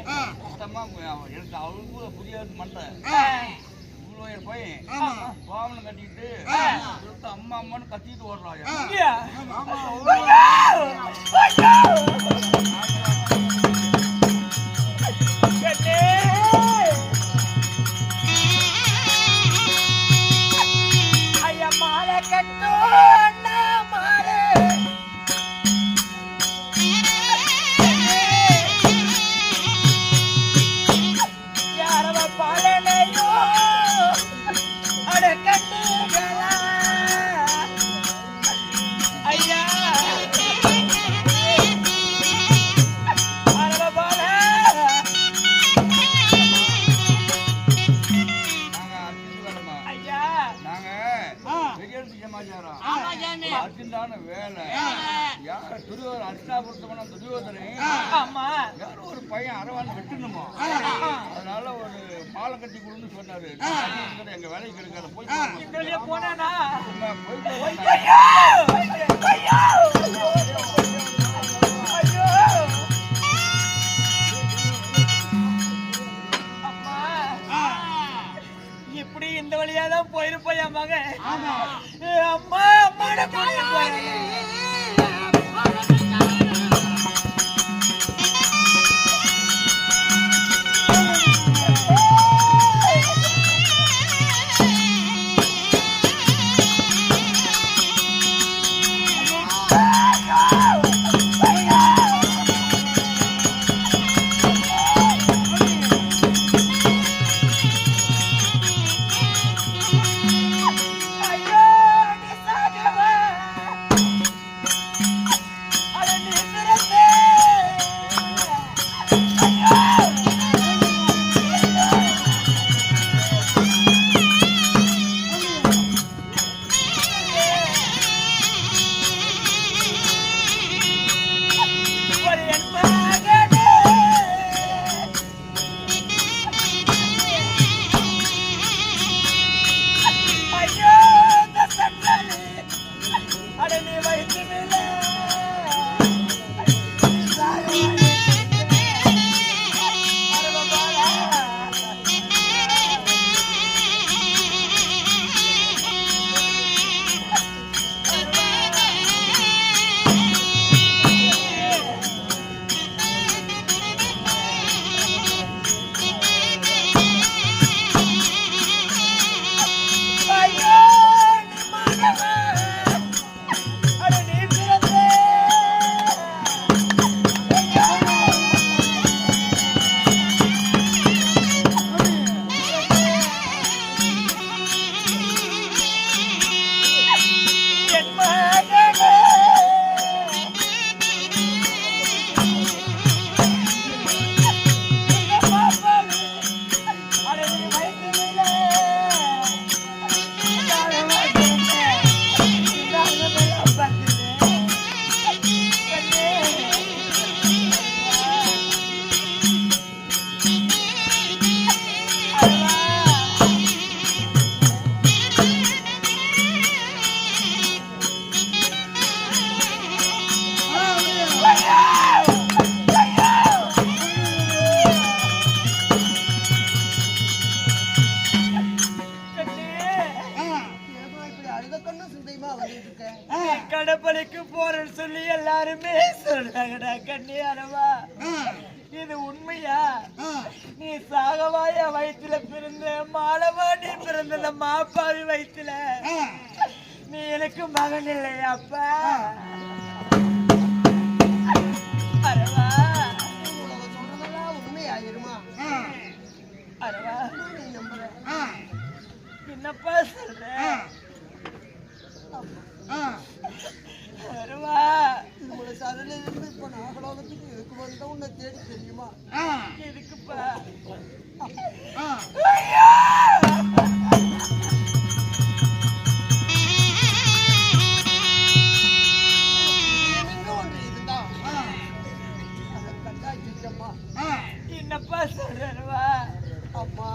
Speaker 1: அவங்க புதிய மண்டை பையன் பாவனை கட்டிக்கிட்டு அம்மா அம்மான்னு கத்திட்டு ஓடுறாங்க. அர்ஜென்டான வேலை யார துரியோதன அர்ச்சனாபுரத்தமான துரியோதனை யாரும் ஒரு பையன் அரவான்னு வெட்டணுமா, அதனால ஒரு மாலை கட்டி கொடுன்னு சொன்னாரு. எங்க வேலைக்கு கிடைக்காத போய்
Speaker 5: போனா இப்படி இந்த வழியாதான் போயிருப்போம் என் மகன். அம்மா அம்மாட சொல்லி எல்லாருமே சொல்றாங்கடா கண்ணியாரவா. இது உண்மையா? நீ சாகவா என் வயிற்றுல பிறந்த, மாலவா நீ பிறந்த மாப்பாவி வயிற்றுல நீ எனக்கு மகன் இல்லையாப்பா? அரவா
Speaker 3: சொல்றதெல்லாம் உண்மையாயிருமா?
Speaker 5: அரவா
Speaker 3: நீ நம்புற?
Speaker 5: என்னப்பா சொல்ற? அரவா
Speaker 3: உங்களை சரணில இருந்து இப்ப நாகலோகத்துக்கு எதுக்கு வந்தா உன்னை தேடி தெரியுமா?
Speaker 5: எதுக்குப்பா?
Speaker 3: நின்று ஒன்று இருந்தா அதை கண்டாச்சிட்டம்மா.
Speaker 5: என்னப்பா சொல்ற அரவா?
Speaker 3: அம்மா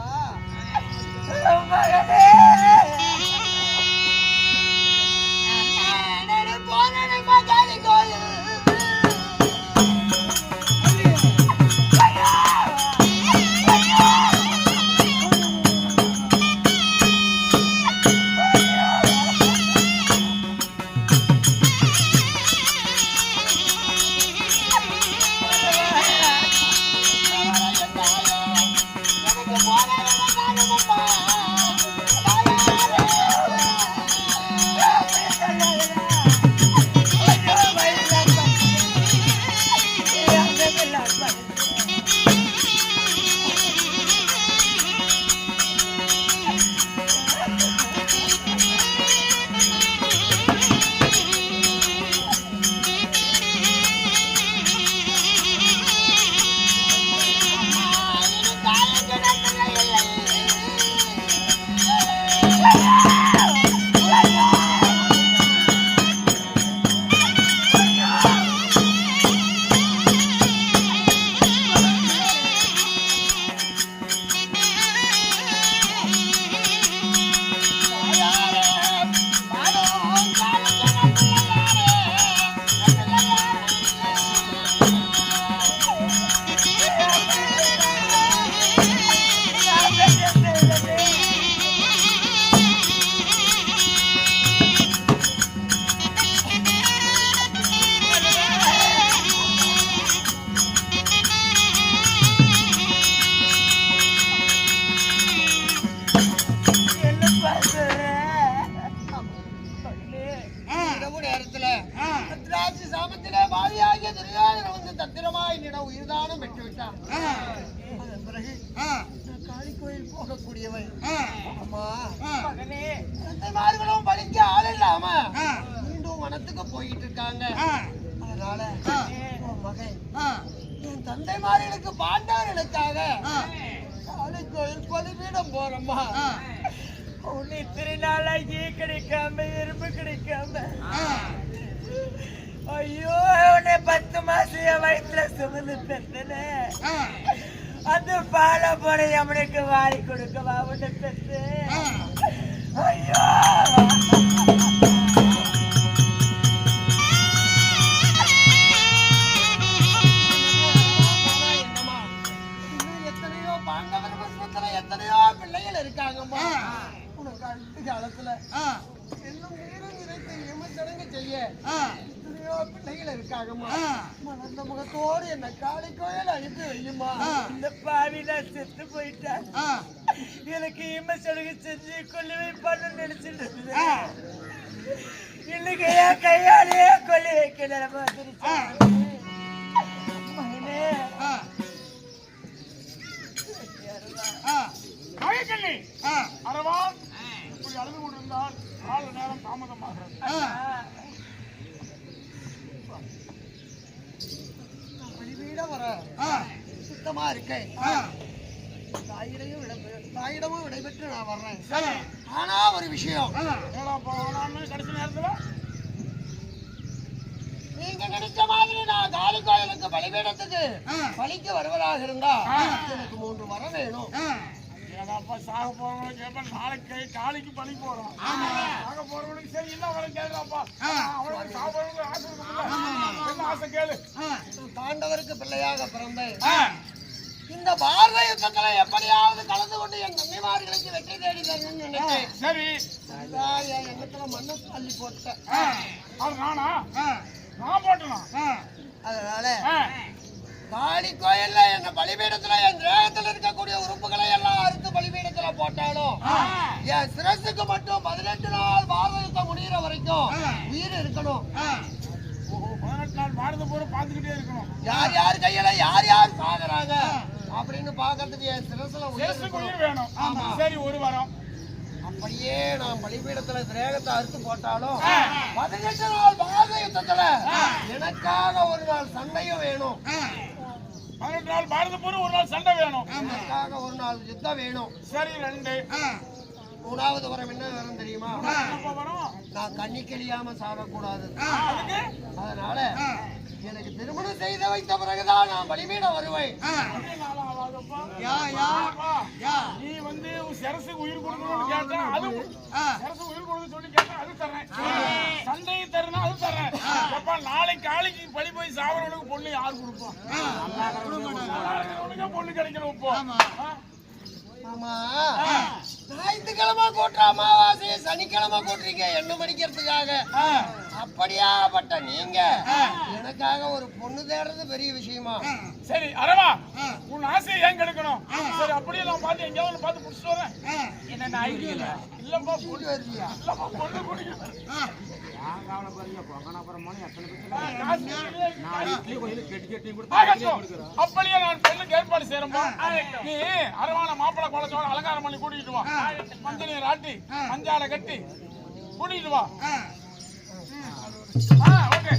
Speaker 5: மகனே
Speaker 3: இரவு நேரத்துல திராட்சை சாபத்திலே பாவியாகிய துரியோதனன் வந்து தத்திரமாய் நிட உயிர்தானம் பெற்று விட்டான். அதன் பிறகு காளி கோயில் போகக்கூடியவன். அம்மா
Speaker 5: மகனே
Speaker 3: தந்தைமார்களும் பலிக்க ஆள் இல்லாம மீண்டும் வனத்துக்கு போயிட்டு இருக்காங்க. அதனால உன் மகன் என் தந்தைமார்களுக்கு பாண்டவர்களுக்காக காளி கோயில் பலிபீடம் போறம்மா.
Speaker 5: உன்னை திருநாளாகி கிடைக்காம இரும்பு கிடைக்காம ஐயோ உன்னை 10 மாசம் என் வயிற்றுல சுமந்து பெற்றனே அந்த பால போட அவனுக்கு வாரி கொடுக்கவா உன்னை பெற்று ஐயோ
Speaker 3: என்னம்மா இன்னும் எத்தனையோ பாண்டவர் பஸ்மத்துல எத்தனையோ பிள்ளைகள் இருக்காங்கம்மா. உனக்கு அடுத்த காலத்துல இன்னும் நீரும் நினைத்து நியமச்சடங்கு செய்ய எத்தனையோ பிள்ளைகள் இருக்காங்கம்மா. மலர்ந்த முகத்தோடு என்ன காளி கோயில் அனுப்பி வையுமா.
Speaker 5: இந்த பாவி நான் செத்து போயிட்டேன். எனக்கு இமசலுக்கு செஞ்சு கொல்லி வைப்பான்னு நினைச்சிட்டு இருந்தேன். இன்னைக்கு என் கையாலேயே கொல்லி வைக்க நிலைமை வந்துருச்சு. மகனே
Speaker 1: நாயக்கண்ணி அரவா இப்படி அழுது கொண்டிருந்தால் கால நேரம் தாமதமாகிறது.
Speaker 3: வெளிவீட வர சுத்தமா இருக்கேன். தாயிடமும் விடைபெற்று நான் வர்றேன். ஆனா ஒரு விஷயம்,
Speaker 1: கடைசி நேரத்துல
Speaker 3: நீங்க நினைச்ச மாதிரி நான் காளி கோயிலுக்கு பலிபீடத்துக்கு பலிக்கு வருவதாக இருந்தா எனக்கு 3 வரம் வேணும்.
Speaker 1: ஏதாப்பா சாக போறவங்களுக்கு கேட்பா, நாளைக்கு காளிக்கு பலி போறோம். சாக போறவனுக்கு சரி இல்ல அவனுக்கு கேளுப்பா. அவனுக்கு சாக போறவங்களுக்கு ஆசை இருக்குல்ல, என்ன ஆசை கேளு.
Speaker 3: பாண்டவருக்கு பிள்ளையாக பிறந்தேன். இந்த பாரத யுத்தத்துல எப்படியாவது கலந்து கொண்டு என் தந்தைமார்களுக்கு வெற்றி தேடி தரணும்னு நினைச்சேன்.
Speaker 1: சரி
Speaker 3: அதுதான் என் எண்ணத்துல மண்ணை தள்ளி போட்டேன்.
Speaker 1: அது நானா நான் போட்டணும்.
Speaker 3: அதனால காளி கோயில்ல என்ன பலிபீடத்துல என் தேகத்துல இருக்கக்கூடிய உறுப்புகளை எல்லாம் அறுத்து பலிபீடத்துல போட்டாலும் என் சிரசுக்கு மட்டும் 18 நாள் பாரத யுத்தம் முடிகிற வரைக்கும் உயிர் இருக்கணும்.
Speaker 1: 18 நாள் பாரத போற பாத்துக்கிட்டே இருக்கணும்.
Speaker 3: யார் யார் கையில யார் யார் சாகுறாங்க அப்படின்னு பாக்கிறதுக்கு என் சிரசுல
Speaker 1: உயிர் வேணும். சரி, ஒரு வாரம்
Speaker 3: அப்படியே நான் பலிபீடத்துல திரேகத்தை அறுத்து போட்டாலும் 18 நாள் பாரத யுத்தத்துல எனக்காக ஒரு நாள் சண்டையும் வேணும்.
Speaker 1: 18 நாள் பாரத போற ஒரு நாள் சண்டை வேணும்.
Speaker 3: எனக்காக ஒரு நாள் யுத்தம் வேணும்.
Speaker 1: சரி, 2.
Speaker 3: 3வது வரம் என்ன வரம் தெரியுமா?
Speaker 1: வரும்.
Speaker 3: நான் கண்ணி கழியாம சாகக்கூடாது. அதனால எனக்கு திருமணம் செய்து வைத்த பிறகுதான் நான் பலிபீடம் வருவேன்.
Speaker 1: நீ வந்து சிரசுக்கு உயிர் கொடுக்கணும்னு கேட்டா அது சிரசுக்கு உயிர் கொடுக்க சொல்லி கேட்டா அது தர்றேன். சண்டையை தரணும், அது தர்றேன். அப்பா நாளைக்கு காலைக்கு பழி போய் சாவரவனுக்கு பொண்ணு யாரு கொடுப்போம்? பொண்ணு கிடைக்கணும். இப்போ
Speaker 3: ஆமா, ஞாயிற்றுக்கிழமை கூட்டுற அமாவாசையை சனிக்கிழமை கூட்டுறீங்க என்ன மடிக்கிறதுக்காக. அப்படியாப்பட்ட நீங்க எனக்காக ஒரு பொண்ணு தேடுறது பெரிய விஷயமா?
Speaker 1: சரி அரவா, உன் ஆசையை ஏன் கெடுக்கணும்? சரி, அப்படியே நான் பார்த்து எங்கேயாவது பார்த்து புடிச்சிட்டு வரேன். என்ன ஐடியா இல்லப்பா, பொண்ணு வருவியா? இல்லப்பா, பொண்ணு குடிக்கிறேன். அப்படியே நான் பெண்ணுக்கு ஏற்பாடு செய்யறோம். நீ அரவான மாப்பிள்ளை குளத்தோட அலங்காரம் பண்ணி கூட்டிட்டு வா. மஞ்சள் நீர் ஆட்டி மஞ்சால கட்டி கூட்டிட்டு வா. ஓகே.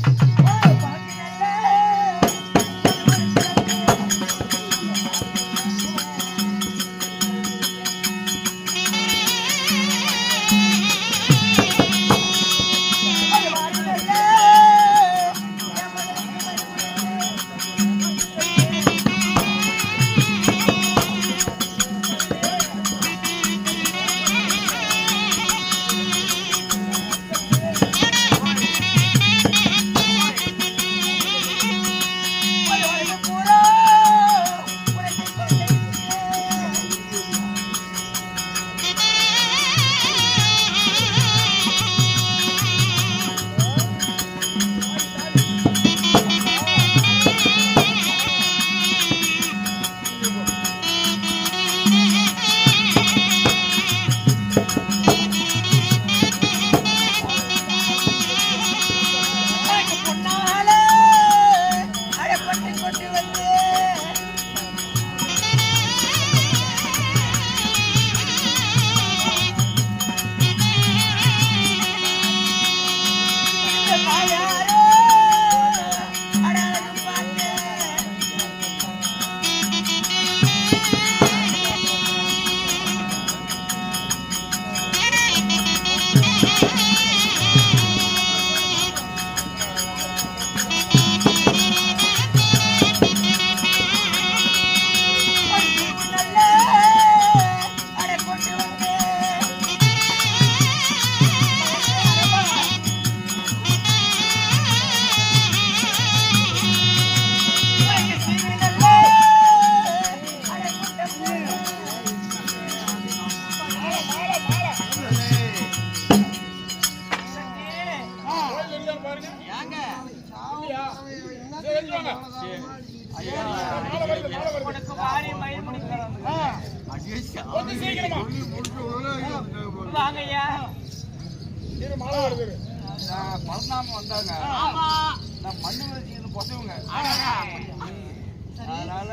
Speaker 4: அதனால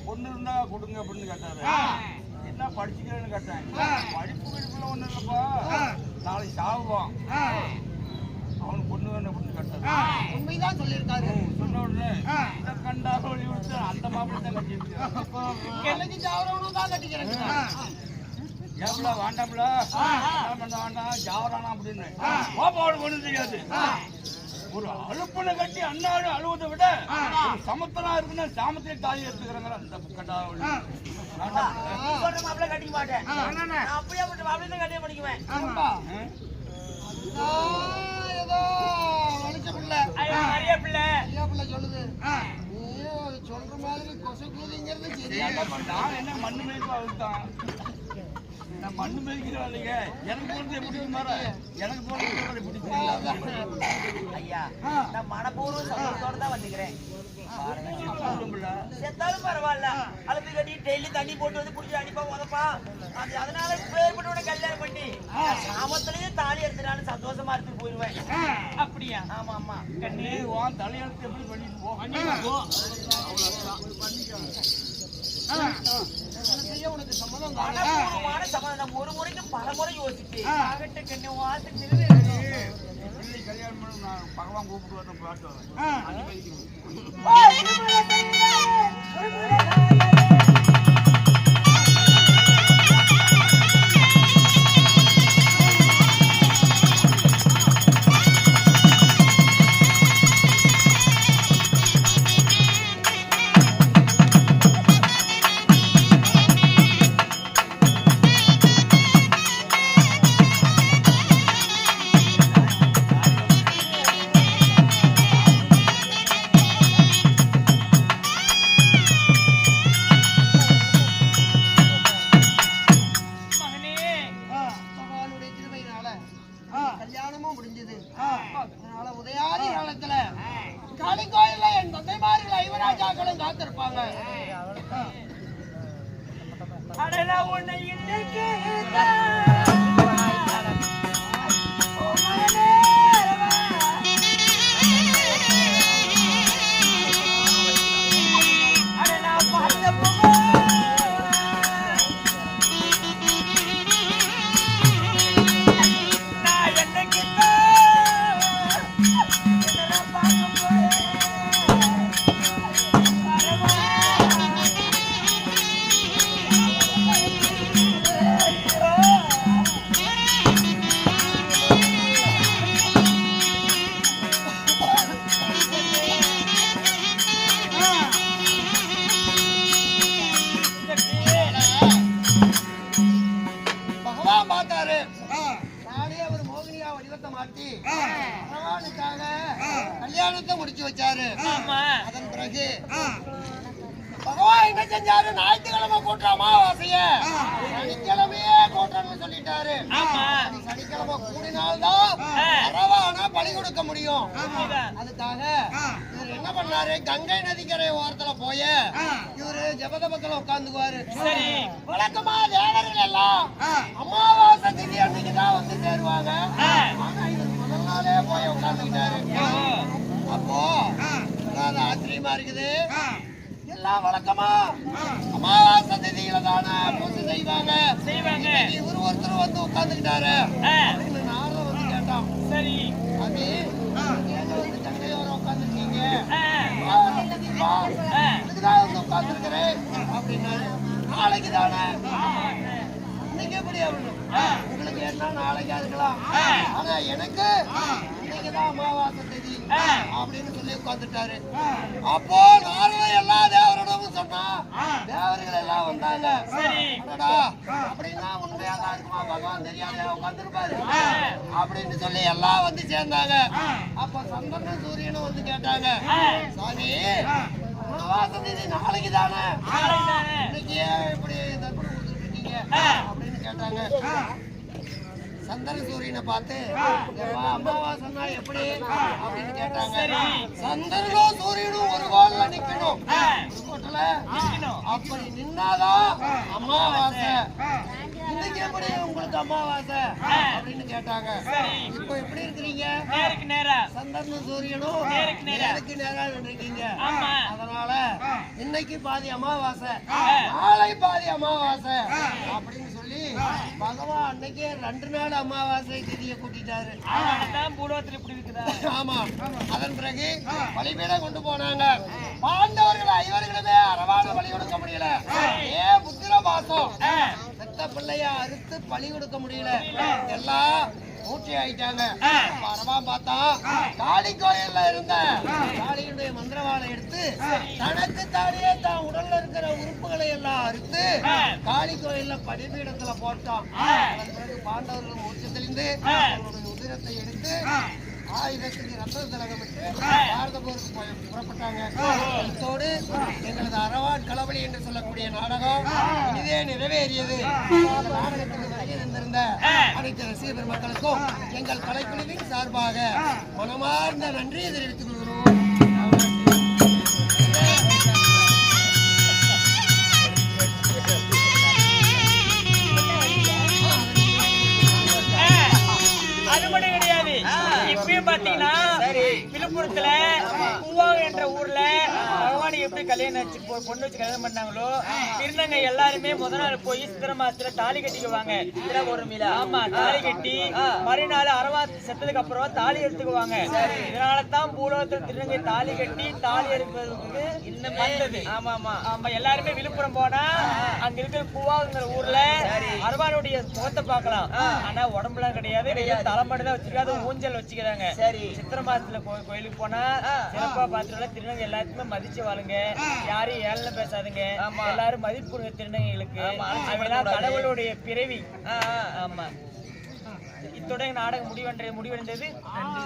Speaker 4: பொண்ணு இருந்தா கொடுங்க அப்படின்னு கேட்டாரு. என்ன படிச்சுக்கிறேன்னு கேட்டேன். படிப்பு படிப்புல ஒண்ணு இல்லப்பா, நாளைக்கு சாகுவான், அவனுக்கு பொண்ணு வேணும் அப்படின்னு கேட்டாரு.
Speaker 3: உண்மைதான் சொல்லியிருக்காரு.
Speaker 4: சொன்ன உடனே கண்டா வழி விட்டு அந்த மாப்பிள்ளை தான் கட்டிருக்கு.
Speaker 3: எனக்கு ஜாவரவனும் தான் கட்டிக்கிறேன்.
Speaker 4: ஏப்ல வேண்டாம்ல, வேண்டாம் ஜாவரானா அப்படின்னு பாப்பாவோட பொண்ணு தெரியாது. ஒரு அழுப்புல கட்டி அண்ணாடு அழுவதை விட சமத்தனா இருக்குன்னா சாமத்திலே தாலி எடுத்துக்கிறாங்க. அந்த கண்டா
Speaker 2: மாப்பிள்ளை கட்டிக்க மாட்டேன். அப்படியே மாப்பிள்ளை கட்டியே படிக்குவேன்.
Speaker 3: ஏதோ வலிச்ச பிள்ளை,
Speaker 2: நிறைய பிள்ளை
Speaker 3: சொல்லுது. நீயும் சொல்ற மாதிரி கொசு கூலிங்கிறது
Speaker 4: என்ன பண்ணா என்ன மண்ணு மேய்ப்பு அழுத்தான்.
Speaker 1: நான் மண்ணு மேய்க்கிறேன் இல்லைங்க, எனக்கு போனதை பிடிக்கும் மாற, எனக்கு போனதை பிடிக்கும்.
Speaker 2: ஐயா நான் மனப்பூர்வ சந்தோஷத்தோட தான் வந்துக்கிறேன். செத்தாலும் பரவாயில்ல, அழுது கட்டி டெய்லி தண்ணி போட்டு வந்து குடிச்சு அடிப்பா உதப்பா. அதனால பேர்பட்டோட கல்யாணம் பண்ணி சாமத்திலேயே தாலி எடுத்துனாலும் சந்தோஷமா இருந்து போயிடுவேன்.
Speaker 5: அப்படியா?
Speaker 2: ஆமா ஆமா.
Speaker 5: கண்ணு
Speaker 1: உன் தலையெழுத்து எப்படி பண்ணிட்டு போ.
Speaker 3: உனக்கு சம்மதம்
Speaker 2: மனப்பூர்வமான சம்மதம். நம்ம ஒரு முறைக்கு பல முறை யோசிச்சு
Speaker 5: ஆகட்ட கண்ணு வாசு நிறைவேறும்.
Speaker 1: பிள்ளை கல்யாணம் பண்ணி நான் பகவான் கூப்பிட்டு வரணும் பாட்டு வரேன்.
Speaker 3: கல்யாணமும் முடிஞ்சது. அதனால உதயாதி காலத்துல காளி கோயில்ல என் தந்தைமார்கள் ஐவராஜாக்களும் காத்திருப்பாங்க.
Speaker 5: அடடா உன்னை இன்னைக்கு
Speaker 3: பகவான் பார்த்தாரு. நானே ஒரு மோகினியா வடிவத்தை மாத்தி பகவானுக்காக கல்யாணத்தை முடிச்சு வச்சாரு. அதன் பிறகு பகவான் என்ன செஞ்சாரு? ஞாயிற்றுக்கிழமை கூட்டுற அமாவாசைய சனிக்கிழமையே கூட்டணும்னு சொல்லிட்டாரு. சனிக்கிழமை கூடினால்தான் அரவான பலி கொடுக்க முடியும். அதுக்காக இவர் என்ன பண்ணாரு? கங்கை நதிக்கரை ஓரத்துல போய் இவரு ஜபதபத்துல உட்கார்ந்துக்குவாரு. வழக்கமா தேவர்கள் எல்லாம் அமாவாசை திதி அன்னைக்குதான் வந்து சேருவாங்க. ஆனா இவர் முதல் நாளே போய் உட்கார்ந்துக்கிட்டாரு. அப்போ அது ஆச்சரியமா இருக்குது. எல்லாம் வழக்கமா அமாவாசை திதியில தானே பூஜை செய்வாங்க. இவரு ஒருத்தர் வந்து உட்கார்ந்துக்கிட்டாரு. நானும் வந்து கேட்டான்,
Speaker 5: சரி
Speaker 3: அது ஏங்க வந்து தங்கையோட உட்கார்ந்துருக்கீங்க, இதுதான் வந்து உட்கார்ந்துருக்கிறேன் அப்படின்னாரு. நாளைக்கு தானே, இன்னைக்கு எப்படி ஆகணும்? உங்களுக்கு என்ன நாளைக்கு இருக்கலாம், ஆனா எனக்கு இன்னைக்குதான் அமாவாசை திதி அப்படின்னு சொல்லி உட்கார்ந்துட்டாரு. அப்போ நானும் எல்லா தேவரிடமும் சொன்னா தேவர்கள் எல்லாம் வந்தாங்க. அப்படின்னா உண்மையா தான் இருக்குமா, பகவான் தெரியாத உட்கார்ந்துருப்பாரு அப்படின்னு சொல்லி எல்லாம் வந்து சேர்ந்தாங்க. அப்ப சந்திரனும் சூரியனும் வந்து கேட்டாங்க, சாமி அமாவாசை திதி நாளைக்கு தானே, இன்னைக்கு இப்படி தர்ப்பணம் கொடுத்துட்டு இருக்கீங்க அப்படின்னு கேட்டாங்க. சந்திர சூரியனை பார்த்து அமாவாசைன்னா எப்படி அப்படின்னு கேட்டாங்க. சந்திரனும் சூரியனும் ஒரு கோல்ல நிக்கணும், அப்படி நின்னாதான் அமாவாசை. இன்னைக்கு எப்படி உங்களுக்கு அமாவாசை அப்படின்னு கேட்டாங்க. இப்போ எப்படி இருக்கிறீங்க? சந்திரனும் சூரியனும் நேருக்கு நேரா இருக்கீங்க. அதனால இன்னைக்கு பாதி அமாவாசை, நாளை பாதி அமாவாசை அப்படின்னு சொல்லி பகவான் அன்னைக்கே 2 நாள் அமாவாசை திதியை கூட்டிட்டாரு. ஆமா. அதன் பிறகு பலிபீடம் கொண்டு போனாங்க. பாண்டவர்கள் ஐவர்களுமே அரவான பலி கொடுக்க முடியல. ஏன் புத்திர மாசம் செத்த பிள்ளைய அறுத்து பலி கொடுக்க முடியல. எல்லாம் மூச்சு ஆயிட்டாங்க. அரவா பார்த்தா காளி கோயில்ல இருந்த காளியுடைய மந்திரவாளை எடுத்து தனக்கு தானே தான் உடல்ல இருக்கிற உறுப்புகளை எல்லாம் அறுத்து காளி கோயில்ல பலிபீடத்துல போட்டான். அதன் பிறகு பாண்டவர்கள் மூச்சு தெளிந்து அவருடைய உதிரத்தை எடுத்து ஆயுதத்துக்கு ரத்த திலகமிட்டு பாரத போருக்கு புறப்பட்டாங்க. இதோடு எங்களது அரவான் களபலி என்று சொல்லக்கூடிய நாடகம் இனிதே நிறைவேறியது. நாடகத்துக்கு வந்திருந்த அனைத்து ரசிக பெருமக்களுக்கும் எங்கள் கலைக்குழுவின் சார்பாக மனமார்ந்த நன்றியை தெரிவித்துக் கொள்கிறோம்.
Speaker 5: அது மட்டும் கிடையாது. இப்பயும் பாத்தீங்கன்னா விழுப்புரத்துல பூவாக என்ற ஊர்ல பகவானி எப்படி கல்யாணம் வச்சு பொண்ணு வச்சு கல்யாணம் பண்ணாங்களோ திருநங்கை எல்லாருமே முதல் நாள் போய் சித்திரை மாசத்துல தாலி கட்டிக்குவாங்க. ஆமா, தாலி கட்டி மறுநாள் அரவாத்து செத்ததுக்கு அப்புறம் தாலி எடுத்துக்குவாங்க. இதனாலதான் பூலோகத்துல திருநங்கை தாலி கட்டி தாலி எடுப்பதற்கு இன்னும் வந்தது. ஆமா, எல்லாருமே விழுப்புரம் போனா அங்க இருக்கிற பூவாங்கிற ஊர்ல அரவானுடைய முகத்தை பார்க்கலாம். ஆனா உடம்புலாம் கிடையாது, தலைமட்டு தான் வச்சிருக்காது, ஊஞ்சல் வச்சுக்கிறாங்க. சித்திரை மாசத்துல கோயிலுக்கு போனா சிறப்பா பாத்துட்டு திருநங்கை எல்லாத்துக்குமே மதிச்சு வாழுங்க, யாரையும் ஏழனை பேசாதுங்க, எல்லாரும் மதிப்புடுங்க திருநங்கைகளுக்கு. அவங்கெல்லாம் கடவுளுடைய பிறவி. ஆமா, இத்துடன் நாடகம் முடிவடைந்தது. நன்றி.